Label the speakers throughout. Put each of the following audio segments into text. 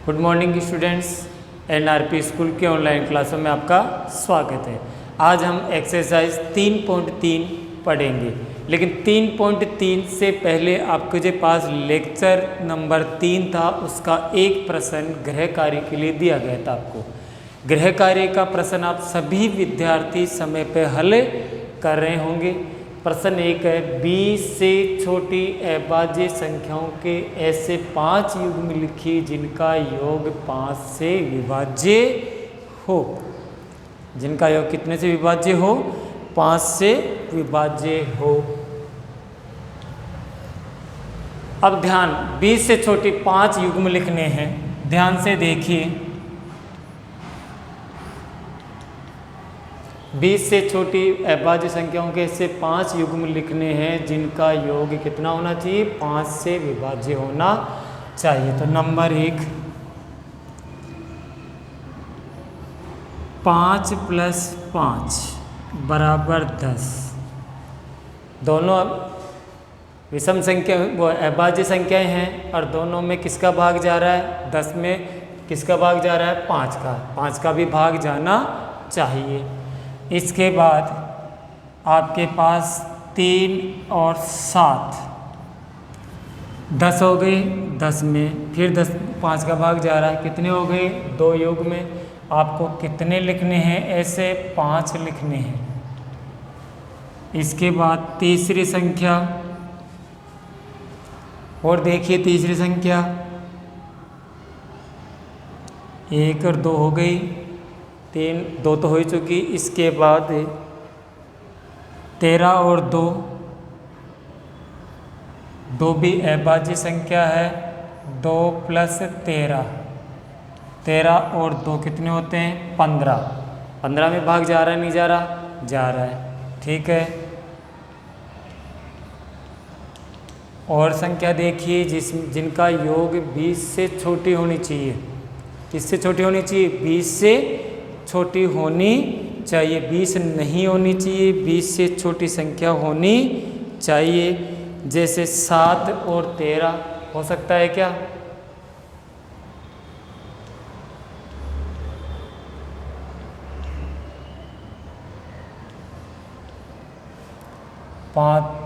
Speaker 1: Good morning students, NRP school के online क्लासों में आपका स्वागत है। आज हम एक्सरसाइज 3.3 पढ़ेंगे, लेकिन 3.3 से पहले आपके जो पास लेक्चर नंबर 3 था उसका एक प्रश्न गृह कार्य के लिए दिया गया था। आपको गृह कार्य का प्रश्न आप सभी विद्यार्थी समय पर हल कर रहे होंगे। प्रश्न एक है, 20 से छोटी अभाज्य संख्याओं के ऐसे 5 युग्म लिखिए जिनका योग 5 से विभाज्य हो। जिनका योग कितने से विभाज्य हो? 5 से विभाज्य हो। अब ध्यान, 20 से छोटी 5 युग्म लिखने हैं। ध्यान से देखिए, 20 से छोटी अभाज्य संख्याओं के ऐसे 5 युग्म लिखने हैं जिनका योग कितना होना चाहिए? 5 से विभाज्य होना चाहिए। तो नंबर 1, 5 + 5 = 10। दोनों विषम संख्या वो अभाज्य संख्याएं हैं और दोनों में किसका भाग जा रहा है? 10 में किसका भाग जा रहा है? 5 का। 5 का भी भाग जाना चाहिए। इसके बाद आपके पास 3 और 7 10 हो गए। 10 में फिर 5 का भाग जा रहा है, कितने हो गए? 2 योग में। आपको कितने लिखने हैं? ऐसे 5 लिखने हैं। इसके बाद तीसरी संख्या, और देखिए तीसरी संख्या 1 और 2 हो गई। 2 तो हो ही चुकी। इसके बाद 13 और 2 भी अभाज्य संख्या है। 2 + 13, 13 और 2 कितने होते हैं? 15। 15 में भाग जा रहा है, नहीं जा रहा? जा रहा है, ठीक है। और संख्या देखिए जिनका योग 20 से छोटी होनी चाहिए। किससे छोटी होनी चाहिए? 20 से छोटी होनी चाहिए। 20 नहीं होनी चाहिए, 20 से छोटी संख्या होनी चाहिए। जैसे 7 और 13 हो सकता है क्या?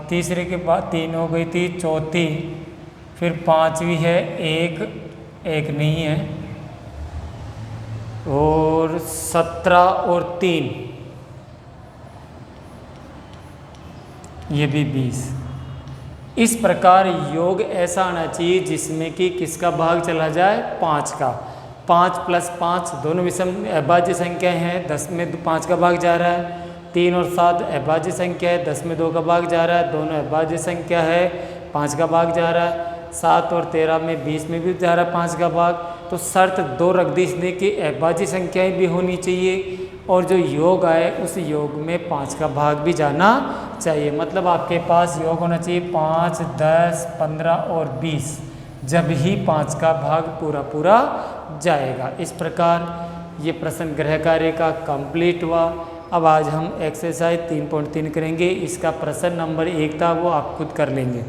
Speaker 1: तीसरे के बाद 3 हो गई थी, चौथी, फिर 5वीं है, 1 नहीं है, और 17 और 3 ये भी 20। इस प्रकार योग ऐसा आना चाहिए जिसमें कि किसका भाग चला जाए? 5 का। 5 + 5 दोनों विषम अभाज्य संख्या हैं। 10 में 5 का भाग जा रहा है। 3 और 7 अभाज्य संख्या है। 10 में 2 का भाग जा रहा है। दोनों अभाज्य संख्या है, 5 का भाग जा रहा है। 7 और 13 में 20 में भी जा रहा है 5 का भाग। तो शर्त 2 रख दी इसने कि अभाज्य संख्याएं भी होनी चाहिए और जो योग आए उस योग में 5 का भाग भी जाना चाहिए। मतलब आपके पास योग होना चाहिए 5, 10, 15 और 20, जब ही 5 का भाग पूरा जाएगा। इस प्रकार ये प्रश्न गृह कार्य का कंप्लीट हुआ। अब आज हम एक्सरसाइज 3.3 करेंगे। इसका प्रश्न नंबर 1 था, वो आप खुद कर लेंगे।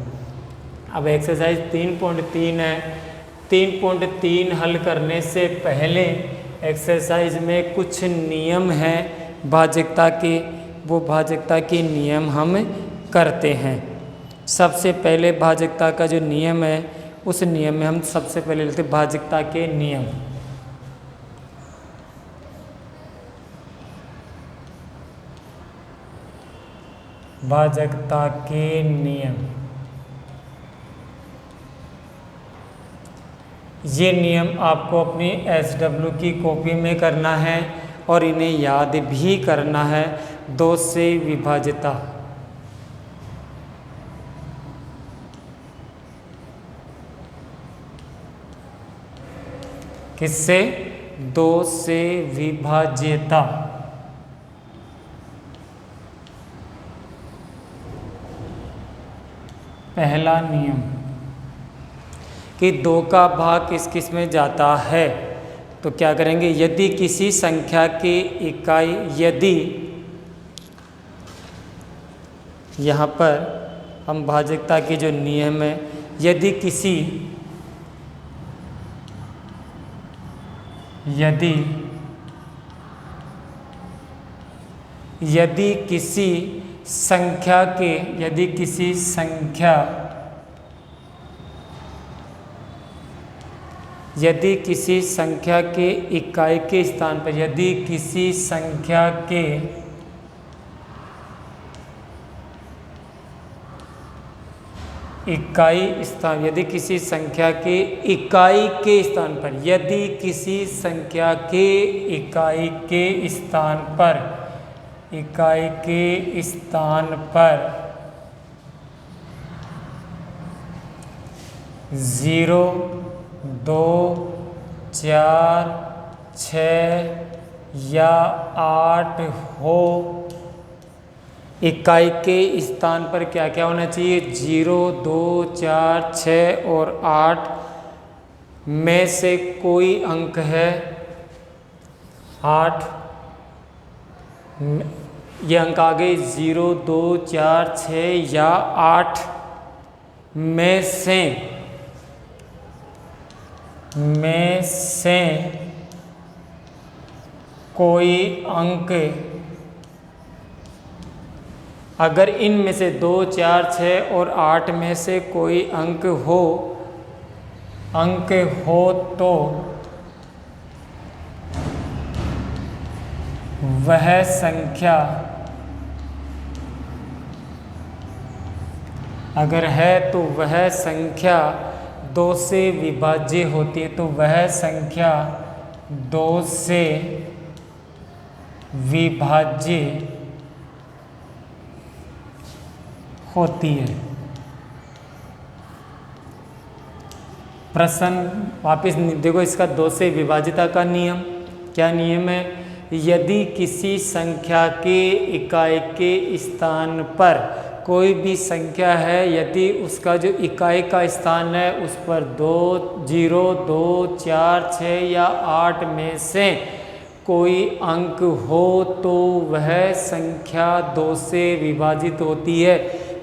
Speaker 1: अब एक्सरसाइज 3.3 है। 3.3 हल करने से पहले एक्सरसाइज में कुछ नियम हैं भाजकता के, वो भाजकता के नियम हम करते हैं। सबसे पहले भाजकता का जो नियम है उस नियम में हम सबसे पहले लेते हैं भाजकता के नियम। भाजकता के नियम, ये नियम आपको अपनी SW की कॉपी में करना है और इन्हें याद भी करना है। 2 से विभाज्यता, किससे? 2 से विभाज्यता। पहला नियम कि 2 का भाग किस किस में जाता है। तो क्या करेंगे? यदि किसी संख्या की इकाई, यदि यहाँ पर हम भाजकता के जो नियम है, यदि किसी यदि किसी संख्या के इकाई के स्थान पर यदि किसी संख्या के इकाई के स्थान पर ज़ीरो, 2, 4, 6 या 8 हो, इकाई के स्थान पर क्या क्या होना चाहिए? 0, 2, 4, 6 और 8 में से कोई अंक है 8, ये अंक आ गए 0, 2, 4, 6 या 8 में से कोई अंक, अगर इनमें से 2, 4, 6 और 8 में से कोई अंक हो तो वह संख्या, अगर है तो वह संख्या 2 से विभाज्य होती है, तो वह संख्या 2 से विभाज्य होती है। प्रश्न वापस देखो, इसका 2 से विभाज्यता का नियम क्या नियम है? यदि किसी संख्या के इकाई के स्थान पर कोई भी संख्या है, यदि उसका जो इकाई का स्थान है उस पर 0, 2, 4, 6 या 8 में से कोई अंक हो तो वह संख्या 2 से विभाजित होती है।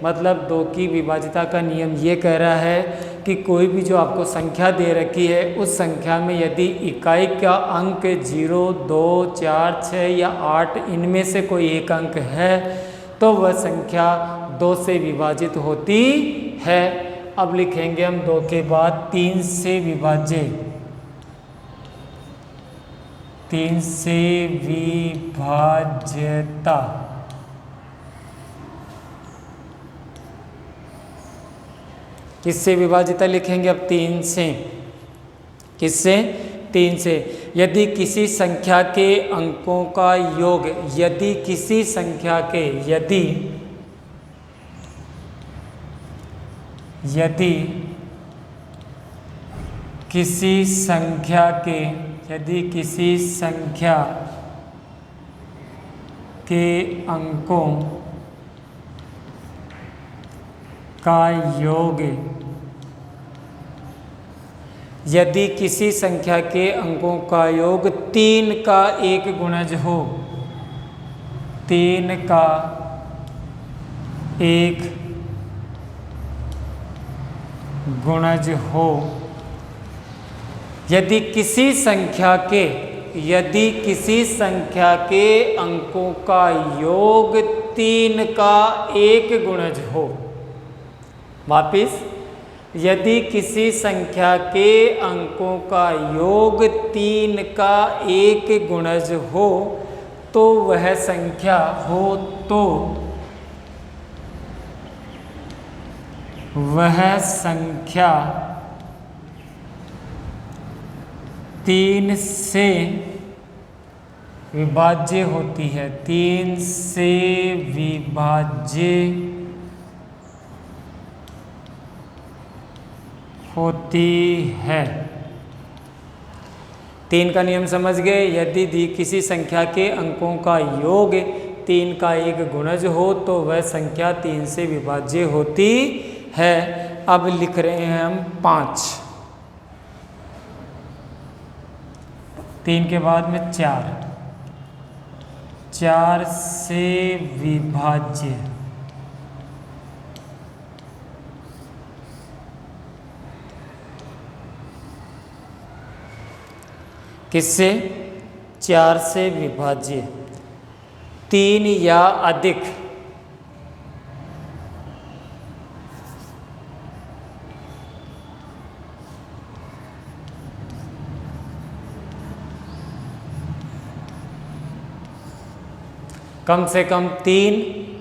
Speaker 1: मतलब 2 की विभाज्यता का नियम ये कह रहा है कि कोई भी जो आपको संख्या दे रखी है उस संख्या में यदि इकाई का अंक 0, 2, 4, 6 या 8 इनमें से कोई एक अंक है तो वह संख्या 2 से विभाजित होती है। अब लिखेंगे हम 2 के बाद 3 से विभाज्य, 3 से विभाज्यता। किससे विभाजिता लिखेंगे अब? 3 से। किससे? 3 से। यदि किसी संख्या के अंकों का योग, यदि किसी संख्या के अंकों का योग, यदि किसी संख्या के अंकों का योग 3 का एक गुणज हो, 3 का एक गुणज हो, यदि किसी संख्या के अंकों का योग 3 का एक गुणज हो। वापिस, यदि किसी संख्या के अंकों का योग 3 का एक गुणज हो तो वह संख्या 3 से विभाज्य होती है, 3 से विभाज्य होती है। 3 का नियम समझ गए? यदि किसी संख्या के अंकों का योग 3 का एक गुणज हो तो वह संख्या 3 से विभाज्य होती है। अब लिख रहे हैं हम 5, 3 के बाद में 4, 4 से विभाज्य, किससे? 4 से विभाज्य। 3 या अधिक कम से कम 3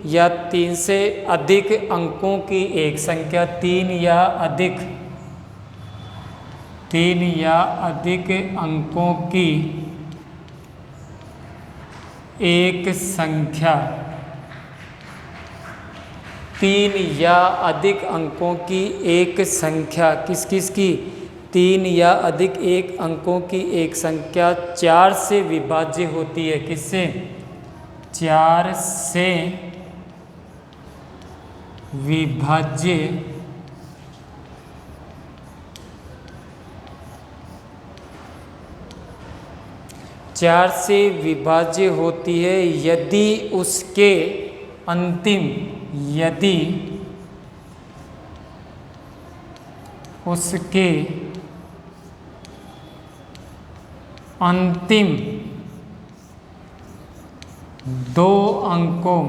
Speaker 1: या 3 से अधिक अंकों की एक संख्या, 3 या अधिक अंकों की एक संख्या, 3 या अधिक अंकों की एक संख्या, किस किस की? 3 या अधिक अंकों की एक संख्या 4 से विभाज्य होती है। किससे? 4 से विभाज्य होती है यदि उसके अंतिम दो अंकों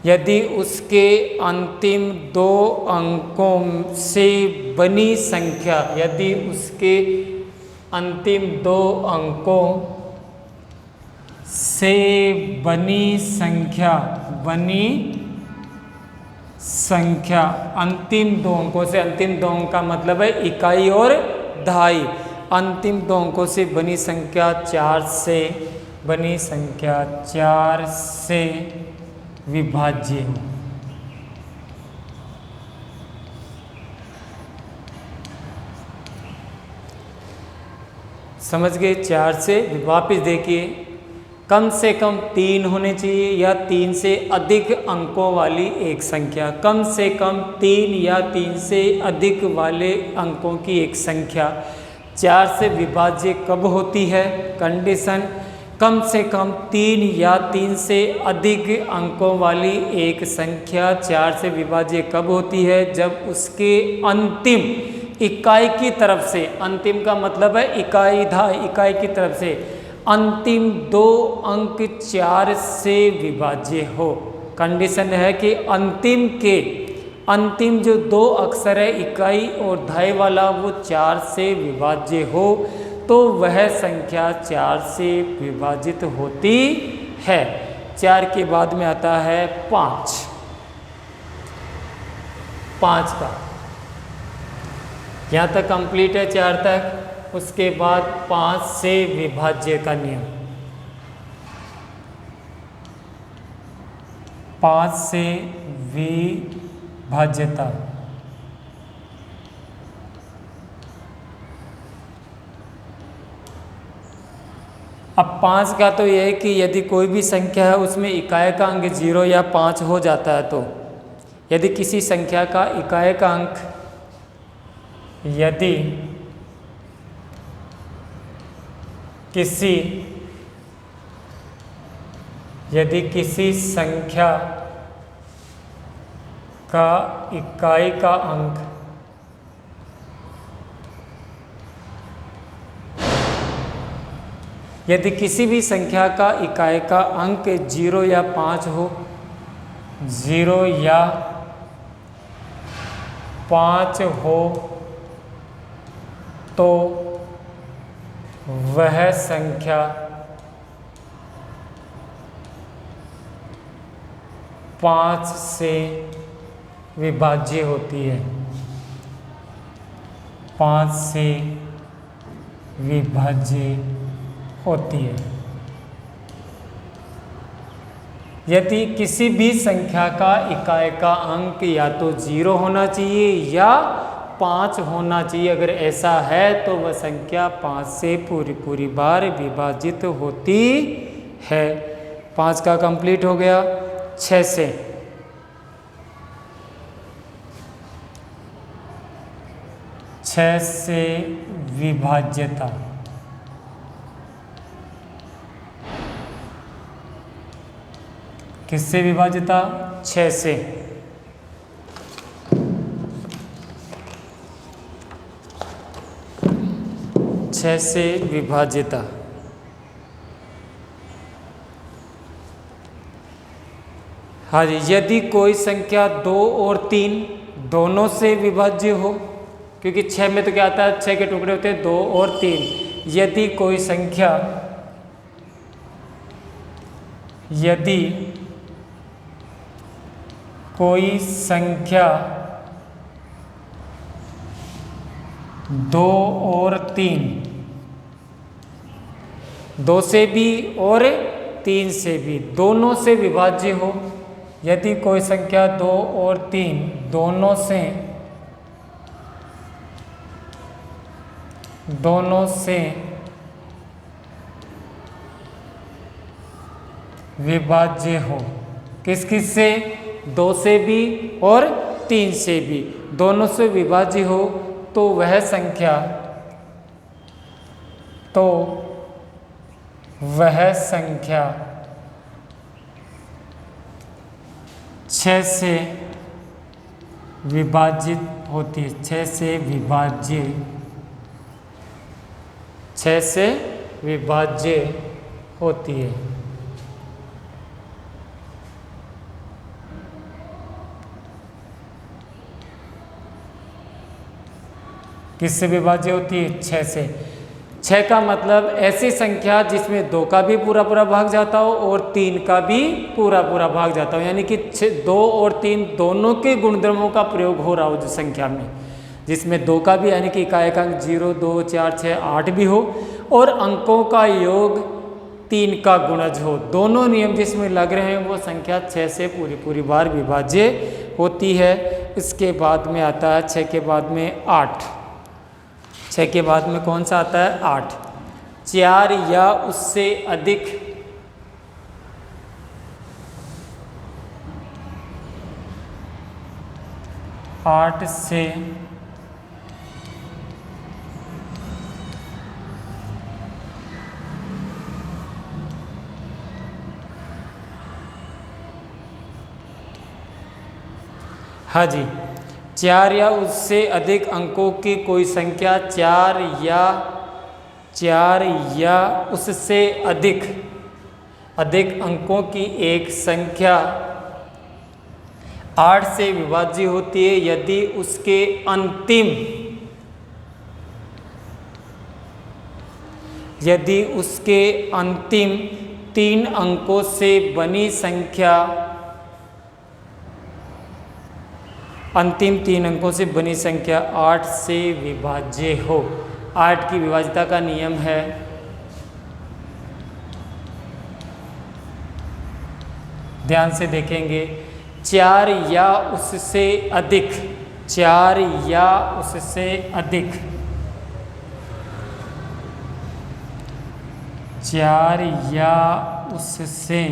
Speaker 1: यदि उसके अंतिम 2 अंकों से बनी संख्या, अंतिम 2 अंकों से, अंतिम 2 अंक का मतलब है इकाई और दहाई, अंतिम 2 अंकों से बनी संख्या 4 से विभाज्य हो। समझ गए? 4 से वापिस देखिए, कम से कम 3 होने चाहिए या 3 से अधिक अंकों वाली एक संख्या, कम से कम 3 या 3 से अधिक वाले अंकों की एक संख्या 4 से विभाज्य कब होती है? कंडीशन, कम से कम 3 या 3 से अधिक अंकों वाली एक संख्या 4 से विभाज्य कब होती है? जब उसके अंतिम इकाई की तरफ से, अंतिम का मतलब है इकाई की तरफ से अंतिम 2 अंक 4 से विभाज्य हो। कंडीशन है कि अंतिम जो 2 अक्षर है इकाई और दहाई वाला, वो 4 से विभाज्य हो, तो वह संख्या 4 से विभाजित होती है। 4 के बाद में आता है 5 का, यहाँ तक कंप्लीट है 4 तक। उसके बाद 5 से विभाज्य का नियम, 5 से विभाज्यता। अब 5 का तो यह है कि यदि कोई भी संख्या है उसमें इकाई का अंक 0 या 5 हो जाता है, तो यदि किसी संख्या का इकाई का अंक, यदि किसी संख्या का इकाई का अंक यदि किसी भी संख्या का इकाई का अंक 0 या 5 हो, 0 या 5 हो, तो वह संख्या पाँच से विभाज्य होती है, 5 से विभाज्य होती है। यदि किसी भी संख्या का इकाई का अंक या तो 0 होना चाहिए या 5 होना चाहिए, अगर ऐसा है तो वह संख्या 5 से पूरी बार विभाजित होती है। 5 का कंप्लीट हो गया। 6 से विभाज्यता, किससे विभाज्यता? 6 से। 6 से विभाज्यता। हाँ जी, यदि कोई संख्या 2 और 3 दोनों से विभाज्य हो, क्योंकि 6 में तो क्या आता है, 6 के टुकड़े होते हैं 2 और 3। यदि कोई संख्या 2 और 3, 2 से भी और 3 से भी दोनों से विभाज्य हो, यदि कोई संख्या 2 और 3 दोनों से विभाज्य हो, किस किस से, 2 से भी और 3 से भी दोनों से विभाज्य हो, तो वह संख्या 6 से विभाजित होती है। 6 से विभाज्य होती है। किससे विभाज्य होती है? 6 से। 6 का मतलब ऐसी संख्या जिसमें 2 का भी पूरा पूरा भाग जाता हो और 3 का भी पूरा पूरा भाग जाता हो, यानी कि 2 और 3 दोनों के गुणधर्मों का प्रयोग हो रहा हो जो संख्या में, जिसमें 2 का भी यानी कि इकाई अंक 0, 2, 4, 6, 8 भी हो, और अंकों का योग 3 का गुणज हो। दोनों नियम जिसमें लग रहे हैं वो संख्या 6 से पूरी पूरी बार विभाज्य होती है। इसके बाद में आता है 6 के बाद में 8। 6 के बाद में कौन सा आता है? 8। 4 या उससे अधिक आठ से हाँ जी, 4 या उससे अधिक अंकों की कोई संख्या 4 या उससे अधिक अंकों की एक संख्या 8 से विभाज्य होती है यदि उसके अंतिम 3 अंकों से बनी संख्या अंतिम 3 अंकों से बनी संख्या 8 से विभाज्य हो। 8 की विभाज्यता का नियम है ध्यान से देखेंगे, 4 या उससे अधिक 4 या उससे अधिक 4 या उससे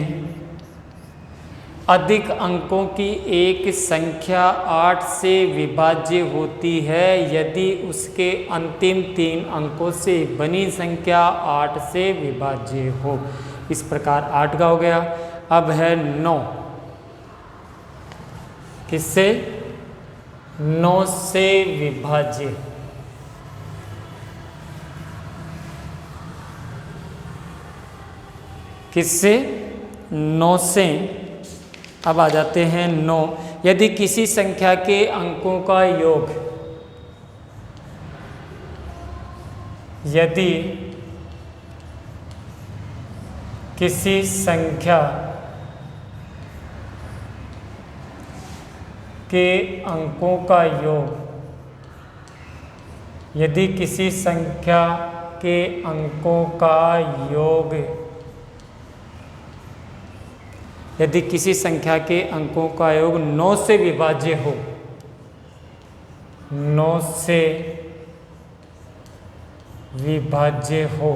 Speaker 1: अधिक अंकों की एक संख्या 8 से विभाज्य होती है यदि उसके अंतिम 3 अंकों से बनी संख्या 8 से विभाज्य हो। इस प्रकार 8 का हो गया। अब है 9। किससे? 9 से विभाज्य। किससे? 9 से। अब आ जाते हैं 9। यदि किसी संख्या के अंकों का योग यदि किसी संख्या के अंकों का योग यदि किसी संख्या के अंकों का योग यदि किसी संख्या के अंकों का योग 9 से विभाज्य हो 9 से विभाज्य हो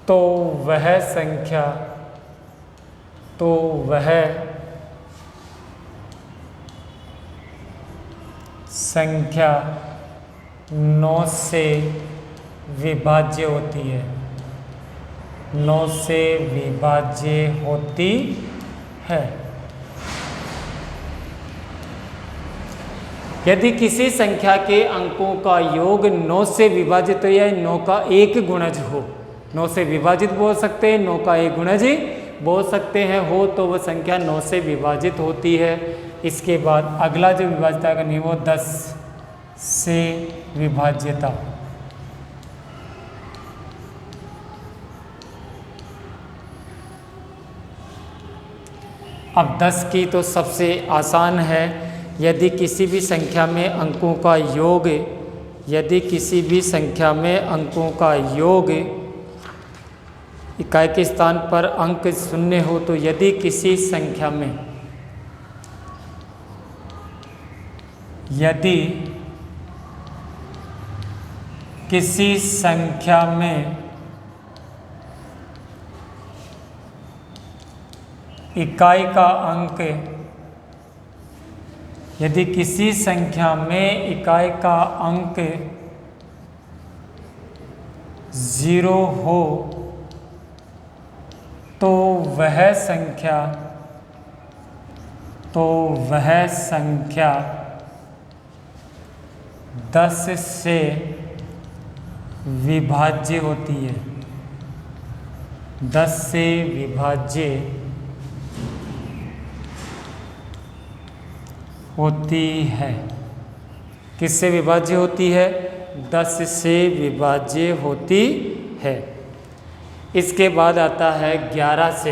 Speaker 1: तो वह संख्या संख्या 9 से विभाज्य होती है 9 से विभाज्य होती है। यदि किसी संख्या के अंकों का योग 9 से विभाजित हो या 9 का एक गुणज हो, 9 से विभाजित बोल सकते हैं, 9 का एक गुणज बोल सकते हैं, हो तो वह संख्या 9 से विभाजित होती है। इसके बाद अगला जो विभाज्यता का नियम वो 10 से विभाज्यता। अब 10 की तो सबसे आसान है। यदि किसी भी संख्या में अंकों का योग, यदि किसी भी संख्या में अंकों का योग इकाई के स्थान पर अंक 0 हो, तो यदि किसी संख्या में, यदि किसी संख्या में इकाई का अंक, यदि किसी संख्या में इकाई का अंक 0 हो, तो वह संख्या 10 से विभाज्य होती है। 10 से विभाज्य होती है। किससे विभाज्य होती है? 10 से विभाज्य होती है। इसके बाद आता है 11 से।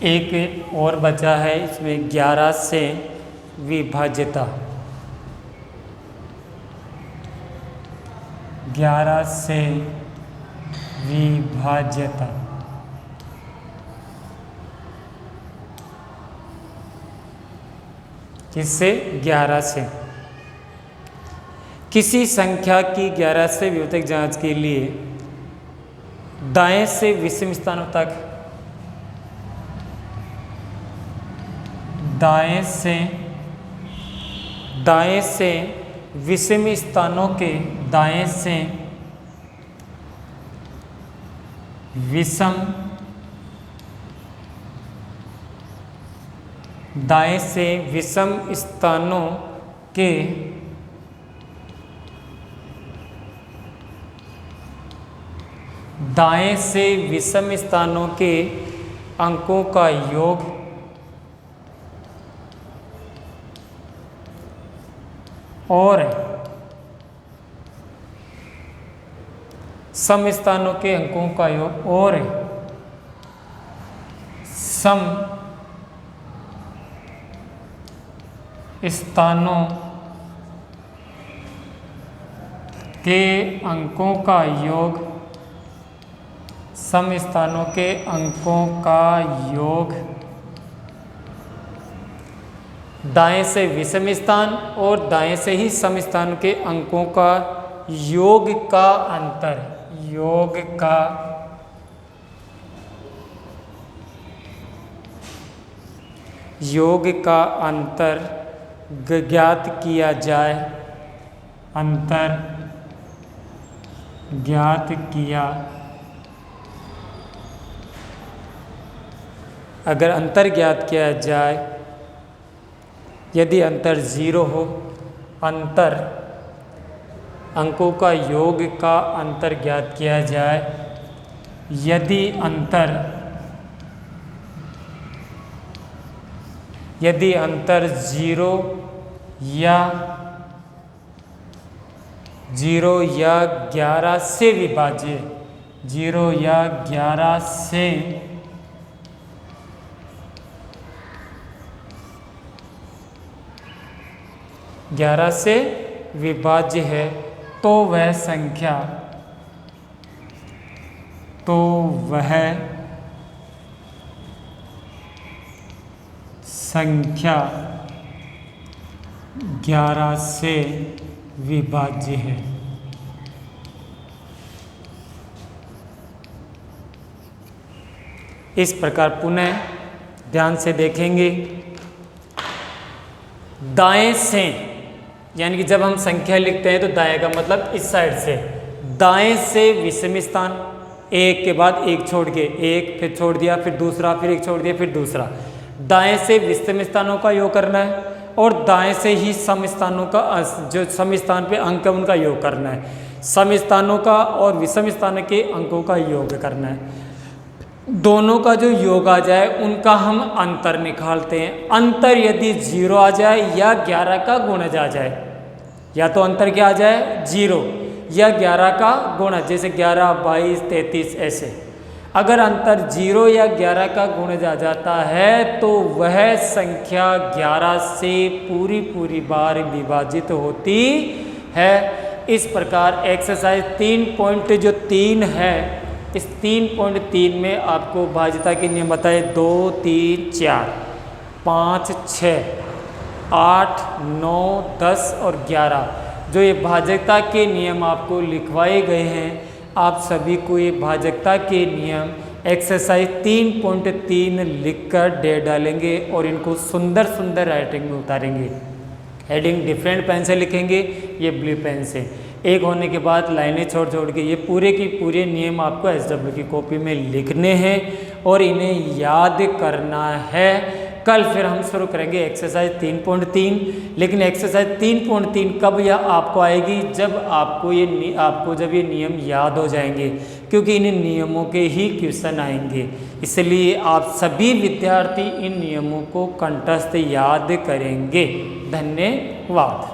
Speaker 1: एक और बचा है इसमें 11 से विभाज्यता। 11 से विभाज्यता। किससे? 11 से। किसी संख्या की 11 से विभाजक जांच के लिए दाएं से विषम स्थानों तक, दाएं से विषम स्थानों के, दाएं से विषम, दाएं से विषम स्थानों के दाएं से विषम स्थानों के अंकों का योग और सम स्थानों के अंकों का योग और सम स्थानों के अंकों का योग, सम स्थानों के अंकों का योग दाएं से विषम स्थान और दाएं से ही सम स्थान के अंकों का योग का अंतर, योग का अंतर ज्ञात किया जाए, अंतर ज्ञात किया। अगर अंतर ज्ञात किया जाए, यदि अंतर 0 हो, अंतर अंकों का योग का अंतर ज्ञात किया जाए, यदि अंतर 0 या 11 से विभाज्य, 0 या 11 से विभाज्य है, तो वह संख्या संख्या 11 से विभाज्य है। इस प्रकार पुनः ध्यान से देखेंगे। दाएं से, यानी कि जब हम संख्या लिखते हैं तो दाएं का मतलब इस साइड से, दाएं से विषम स्थान, एक के बाद एक छोड़ के, एक फिर छोड़ दिया, फिर दूसरा, फिर एक छोड़ दिया, फिर दूसरा, दाएं से विषम स्थानों का योग करना है और दाएं से ही सम स्थानों का जो सम स्थान पे अंक है उनका योग करना है। सम स्थानों का और विषम स्थान के अंकों का योग करना है। दोनों का जो योग आ जाए उनका हम अंतर निकालते हैं। अंतर यदि 0 आ जाए या 11 का गुणज आ जाए, या तो अंतर क्या आ जाए 0 या 11 का गुणज, जैसे 11, 22, 33 ऐसे। अगर अंतर 0 या 11 का गुणज आ जाता है तो वह संख्या 11 से पूरी बार विभाजित होती है। इस प्रकार एक्सरसाइज 3.3 है, इस 3.3 में आपको भाज्यता के नियम बताए 2, 3, 4, 5, 6, 8, 9, 10 और 11। जो ये भाजकता के नियम आपको लिखवाए गए हैं, आप सभी को ये भाजकता के नियम एक्सरसाइज 3.3 लिखकर दे डालेंगे और इनको सुंदर सुंदर राइटिंग में उतारेंगे। हेडिंग डिफरेंट पेन से लिखेंगे, ये ब्लू पेन से। एक होने के बाद लाइनें छोड़ छोड़ के ये पूरे की पूरे नियम आपको SW की कॉपी में लिखने हैं और इन्हें याद करना है। कल फिर हम शुरू करेंगे एक्सरसाइज 3.3। लेकिन एक्सरसाइज 3.3 कब या आपको आएगी, जब आपको जब ये नियम याद हो जाएंगे, क्योंकि इन नियमों के ही क्वेश्चन आएंगे। इसलिए आप सभी विद्यार्थी इन नियमों को कंठस्थ याद करेंगे। धन्यवाद।